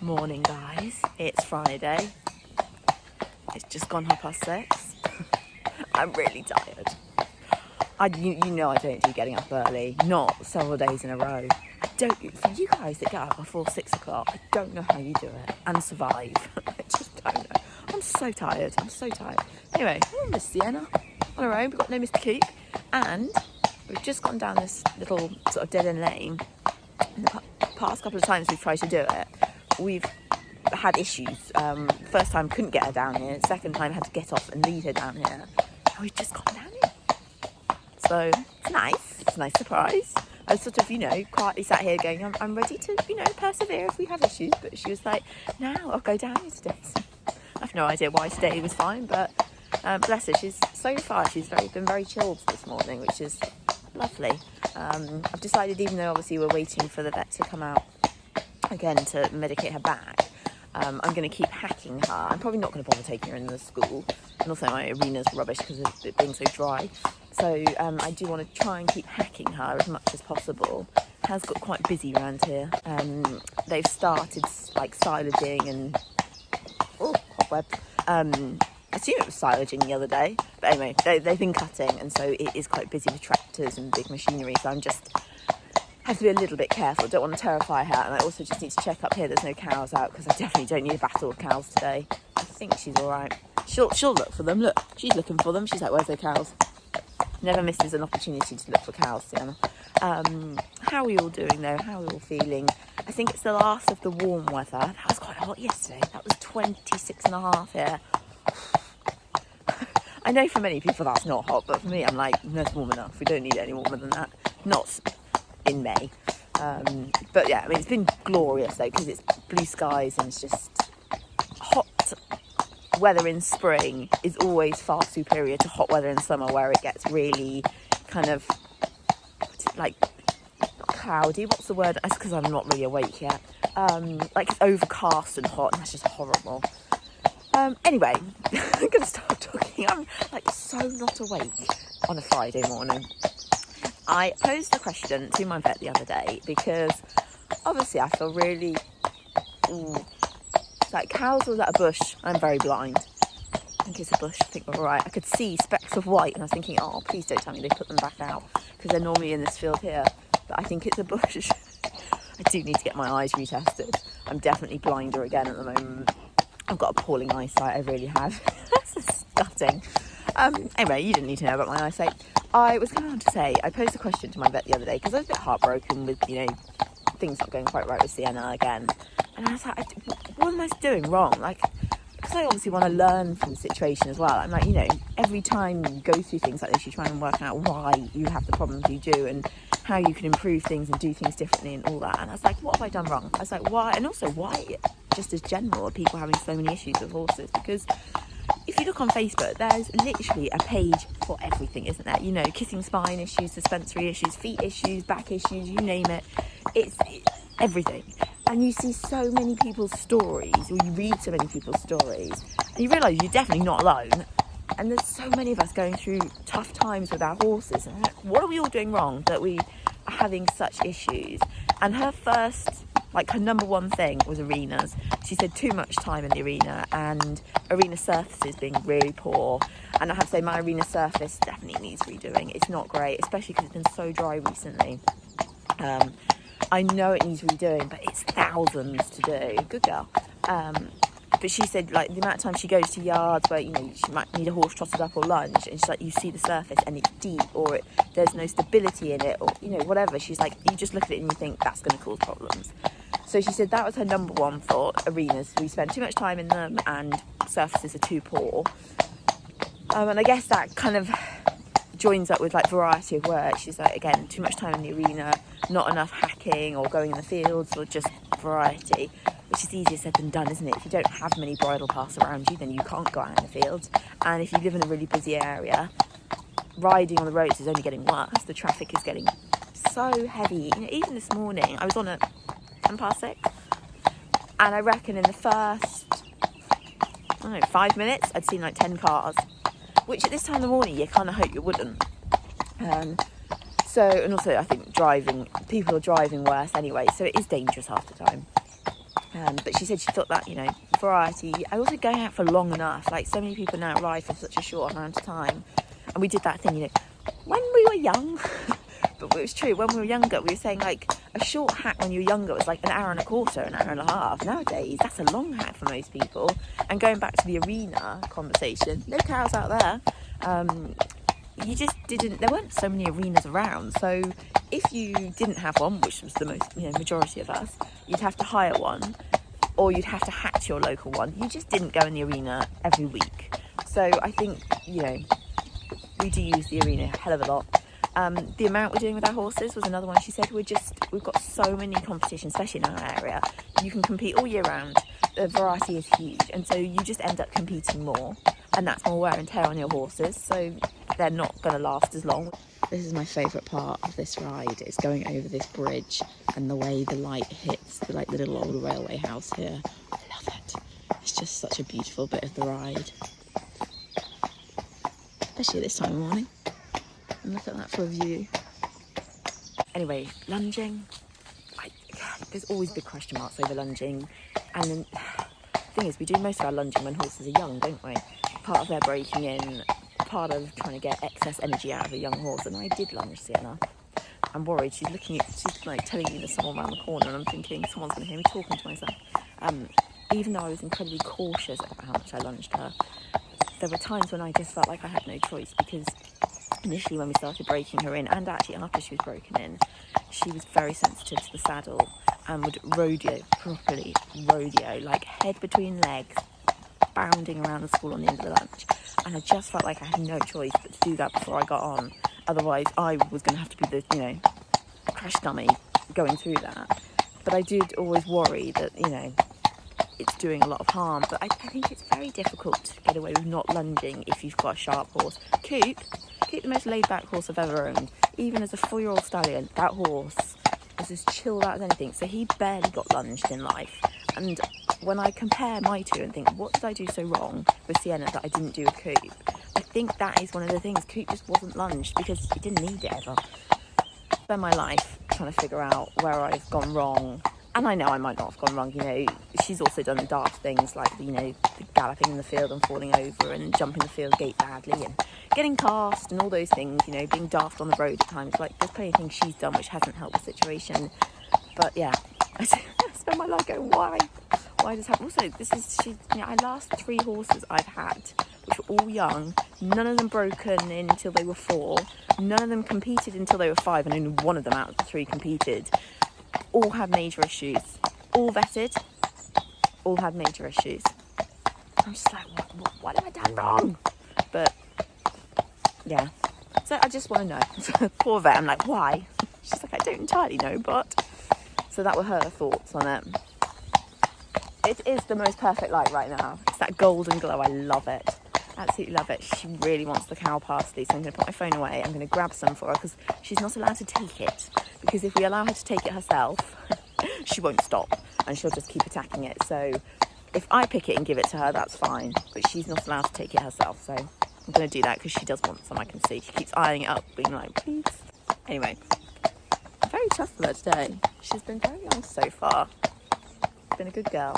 Morning, guys. It's Friday. It's just gone 6:30. I'm really tired. You know I don't do getting up early, not several days in a row. For you guys that get up before 6 o'clock, I don't know how you do it and survive. I just don't know. I'm so tired. Anyway, we're with Sienna on our own. We've got no Mr. Coop, and we've just gone down this little sort of dead-end lane. And the past couple of times we've tried to do it, we've had issues. First time couldn't get her down here. Second time had to get off and lead her down here. And we've just gone down here. So it's nice. It's a nice surprise. I was sort of, quietly sat here going, I'm ready to, persevere if we have issues. But she was like, no, I'll go down here today. So I have no idea why today was fine, but bless her. She's been very chilled this morning, which is lovely. I've decided, even though obviously we're waiting for the vet to come out again to medicate her back, I'm going to keep hacking her. I'm probably not going to bother taking her into the school, and also my arena's rubbish because of it being so dry. So I do want to try and keep hacking her as much as possible. It has got quite busy around here. They've started like silaging and cobweb. I assume it was silaging the other day, but anyway, they've been cutting, and so it is quite busy with tractors and big machinery. So I'm just have to be a little bit careful. Don't want to terrify her, and I also just need to check up here there's no cows out, because I definitely don't need a battle of cows today. I think she's all right. She'll look for them. Look, she's looking for them. She's like, where's the cows? Never misses an opportunity to look for cows, Sienna. How are we all doing though? How are we all feeling? I think it's the last of the warm weather. That was quite hot yesterday. That was 26.5 here. I know for many people that's not hot, but for me, I'm like, that's warm enough. We don't need any warmer than that. Not in May. But yeah, I mean, it's been glorious though, because it's blue skies and it's just hot. Weather in spring is always far superior to hot weather in summer, where it gets really kind of like cloudy. What's the word? That's because I'm not really awake yet. Like it's overcast and hot, and that's just horrible. Anyway, I'm going to start talking. I'm like so not awake on a Friday morning. I posed a question to my vet the other day because obviously I feel really like cows was at a bush. I'm very blind. I think it's a bush. I think we're all right. I could see specks of white, and I was thinking, oh, please don't tell me they put them back out, because they're normally in this field here. But I think it's a bush. I do need to get my eyes retested. I'm definitely blinder again at the moment. I've got appalling eyesight, I really have. That's disgusting. Anyway, you didn't need to know about my eyesight. I was going on to say, I posed a question to my vet the other day, because I was a bit heartbroken with, things not going quite right with Sienna again. And I was like, what am I doing wrong? Like, because I obviously want to learn from the situation as well. I'm like, every time you go through things like this, you try and work out why you have the problems you do and how you can improve things and do things differently and all that. And I was like, what have I done wrong? I was like, why? And also, why, just as general, are people having so many issues with horses? Because if you look on Facebook, there's literally a page for everything, isn't there? Kissing spine issues, suspensory issues, feet issues, back issues, you name it. It's everything. And you see so many people's stories, or you read so many people's stories, and you realise you're definitely not alone. And there's so many of us going through tough times with our horses. And what are we all doing wrong that we are having such issues? And her number one thing was arenas. She said too much time in the arena, and arena surfaces being really poor. And I have to say, my arena surface definitely needs redoing. It's not great, especially because it's been so dry recently. I know it needs redoing, but it's thousands to do. Good girl. But she said, like, the amount of time she goes to yards where, she might need a horse trotted up or lunge, and she's like, you see the surface and it's deep, or there's no stability in it, or, whatever. She's like, you just look at it and you think that's going to cause problems. So she said that was her number one thought, arenas. We spend too much time in them and surfaces are too poor. And I guess that kind of joins up with like variety of work. She's like, again, too much time in the arena, not enough hacking or going in the fields, or just variety, which is easier said than done, isn't it? If you don't have many bridle paths around you, then you can't go out in the fields. And if you live in a really busy area, riding on the roads is only getting worse. The traffic is getting so heavy. Even this morning, I was on at 6:10, and I reckon in the first, 5 minutes, I'd seen like 10 cars, which at this time of the morning, you kind of hope you wouldn't. And also I think people are driving worse anyway, so it is dangerous half the time. But she said she thought that, variety, and also going out for long enough. Like, so many people now ride for such a short amount of time. And we did that thing, when we were young. But it was true, when we were younger, we were saying, like, a short hack when you were younger was like an hour and a quarter, an hour and a half. Nowadays, that's a long hack for most people. And going back to the arena conversation, no cows out there. You just didn't, there weren't so many arenas around. So if you didn't have one, which was the most, majority of us, you'd have to hire one, or you'd have to hack to your local one. You just didn't go in the arena every week. So I think, we do use the arena a hell of a lot. The amount we're doing with our horses was another one. She said we've got so many competitions, especially in our area. You can compete all year round. The variety is huge, and so you just end up competing more, and that's more wear and tear on your horses, so they're not going to last as long. This is my favourite part of this ride. It's going over this bridge and the way the light hits the little old railway house here. I love it. It's just such a beautiful bit of the ride, especially this time of morning. And look at that for a view. Anyway, lunging. There's always big question marks over lunging. And then, the thing is, we do most of our lunging when horses are young, don't we? Part of their breaking in, part of trying to get excess energy out of a young horse. And I did lunge Sienna. I'm worried. She's like telling me there's someone around the corner, and I'm thinking someone's going to hear me talking to myself. Even though I was incredibly cautious about how much I lunged her, there were times when I just felt like I had no choice, because initially when we started breaking her in, and actually after she was broken in, she was very sensitive to the saddle and would rodeo, like head between legs, bounding around the school on the end of the lunge. And I just felt like I had no choice but to do that before I got on. Otherwise, I was going to have to be the, crash dummy going through that. But I did always worry that, it's doing a lot of harm. But I think it's very difficult to get away with not lunging if you've got a sharp horse. Coop, the most laid-back horse I've ever owned. Even as a 4-year-old stallion, that horse was as chilled out as anything. So he barely got lunged in life. And when I compare my two and think, what did I do so wrong with Sienna that I didn't do with Coop? I think that is one of the things. Coop just wasn't lunged because he didn't need it ever. I spend my life trying to figure out where I've gone wrong. And I know I might not have gone wrong, she's also done daft things like, the galloping in the field and falling over and jumping the field gate badly and getting cast and all those things, being daft on the road at times. Like, there's plenty of things she's done which hasn't helped the situation. But yeah, I spend my life going, why? Why does happen? Also, I last 3 horses I've had, which were all young, none of them broken in until they were 4, none of them competed until they were 5, and only one of them out of the 3 competed. All had major issues. All vetted. All had major issues. I'm just like, what have I done wrong? But, yeah. So I just want to know. Poor vet, I'm like, why? She's like, I don't entirely know, but... So that were her thoughts on it. It is the most perfect light right now. It's that golden glow. I love it. Absolutely love it. She really wants the cow parsley, so I'm going to put my phone away. I'm going to grab some for her because she's not allowed to take it. Because if we allow her to take it herself, she won't stop and she'll just keep attacking it. So if I pick it and give it to her, that's fine. But she's not allowed to take it herself. So I'm going to do that because she does want some, I can see. She keeps eyeing it up, being like, please. Anyway, I'm very chuffed with her today. She's been very nice so far. Been a good girl.